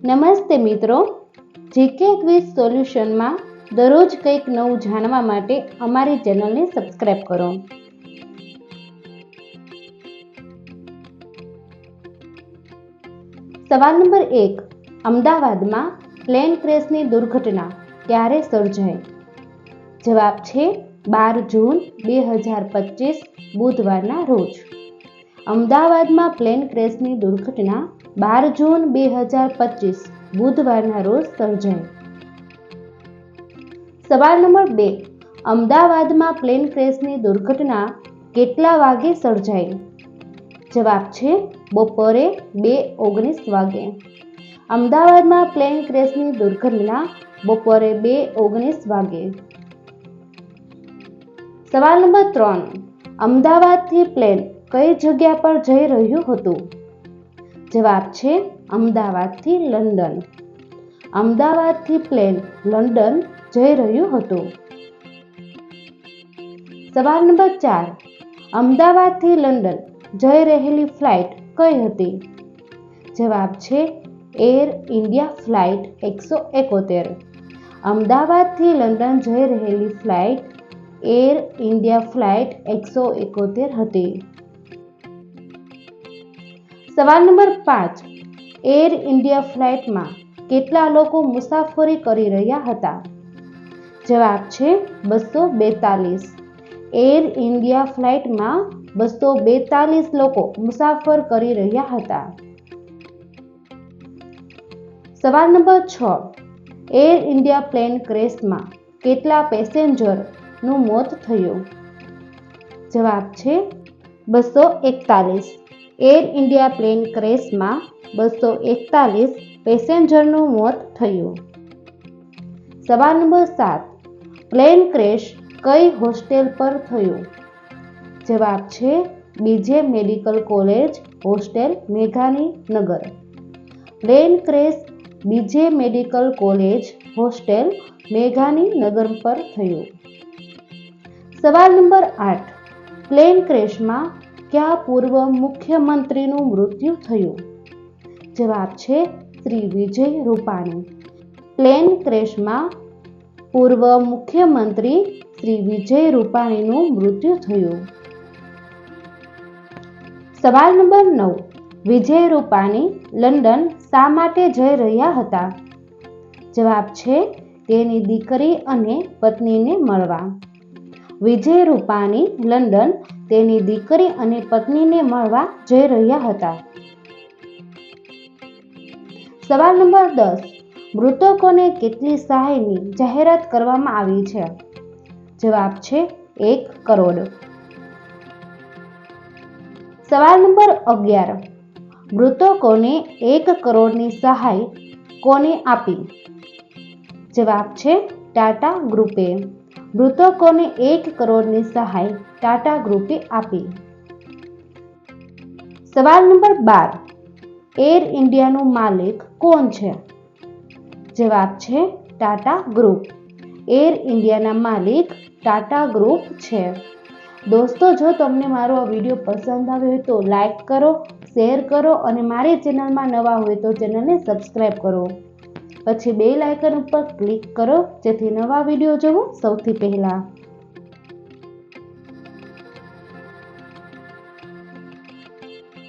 નમસ્તે મિત્રો, GK quiz સોલ્યુશનમાં દરરોજ કંઈક નવું જાણવા માટે અમારી ચેનલને સબસ્ક્રાઇબ કરો. સવાલ નંબર 1. અમદાવાદમાં પ્લેન ક્રેશની દુર્ઘટના ક્યારે સર્જાઈ? જવાબ છે 12 જૂન 2025 બુધવારના રોજ. અમદાવાદમાં પ્લેન ક્રેશની દુર્ઘટના 12 જૂન 2025 બુધવારના રોજ સર્જાઈ. સવાલ નંબર 2. અમદાવાદમાં પ્લેન ક્રેશની દુર્ઘટના કેટલા વાગે સર્જાઈ? જવાબ છે બપોરે 2:19 વાગે. અમદાવાદમાં પ્લેન ક્રેશની દુર્ઘટના બપોરે 2:19 વાગે. સવાલ નંબર 3. અમદાવાદથી પ્લેન કઈ જગ્યા પર જઈ રહ્યું હતું? જવાબ છે અમદાવાદથી લંડન. અમદાવાદથી પ્લેન લંડન જઈ રહ્યું હતું. સવાલ નંબર 4. અમદાવાદથી લંડન જઈ રહેલી ફ્લાઇટ કઈ હતી? જવાબ છે એર ઇન્ડિયા ફ્લાઇટ 171. અમદાવાદથી લંડન જઈ રહેલી ફ્લાઇટ એર ઇન્ડિયા ફ્લાઇટ 171 હતી. સવાલ નંબર 5. એર ઇન્ડિયા ફ્લાઇટમાં કેટલા લોકો મુસાફરી કરી રહ્યા હતા? જવાબ છે 242. એર ઇન્ડિયા ફ્લાઇટમાં 242 લોકો મુસાફર કરી રહ્યા હતા. સવાલ નંબર 6. એર ઇન્ડિયા પ્લેન ક્રેશમાં કેટલા પેસેન્જરનું મોત થયું? જવાબ છે 241. એર ઇન્ડિયા પ્લેન ક્રેશમાં 241 પેસેન્જરનું મોત થયું. સવાલ નંબર 7. પ્લેન ક્રેશ કઈ હોસ્ટેલ પર થયું? જવાબ છે બીજે medical college hostel Meghaninagar. Plane crash બીજે મેડિકલ કોલેજ હોસ્ટેલ મેઘાણીનગર પર થયું. સવાલ નંબર 8. પ્લેન ક્રેશમાં કયા પૂર્વ મુખ્યમંત્રીનું મૃત્યુ થયું? જવાબ છે શ્રી વિજય રૂપાણી. પ્લેન ક્રેશમાં પૂર્વ મુખ્યમંત્રી શ્રી વિજય રૂપાણીનું મૃત્યુ થયું. સવાલ નંબર 9. વિજય રૂપાણી લંડન શા માટે જઈ રહ્યા હતા? જવાબ છે તેની દીકરી અને પત્નીને મળવા. વિજય રૂપાણી લંડન તેની દીકરી અને પત્નીને મળવા જઈ રહ્યા હતા. સવાલ નંબર 10. મૃતકોને કેટલી સહાયની જાહેરાત કરવામાં આવી છે? જવાબ છે 1 કરોડ. સવાલ નંબર 11. મૃતકોને 1 કરોડની સહાય કોને આપી? જવાબ છે ટાટા ગ્રુપે. મૃતકોને 1 કરોડની સહાય ટાટા ગ્રુપે આપી. સવાલ નંબર 12. એર ઇન્ડિયાનું માલિક કોણ છે? જવાબ છે ટાટા ગ્રુપ. એર ઇન્ડિયાના માલિક ટાટા ગ્રુપ છે. દોસ્તો, જો તમને મારો આ વિડીયો પસંદ આવ્યો હોય તો લાઈક કરો, શેર કરો અને મારી ચેનલમાં નવા હોય તો ચેનલને સબસ્ક્રાઈબ કરો. પછી બેલ આઇકન ઉપર ક્લિક કરો જેથી નવા વિડીયો જોવો સૌથી પહેલા.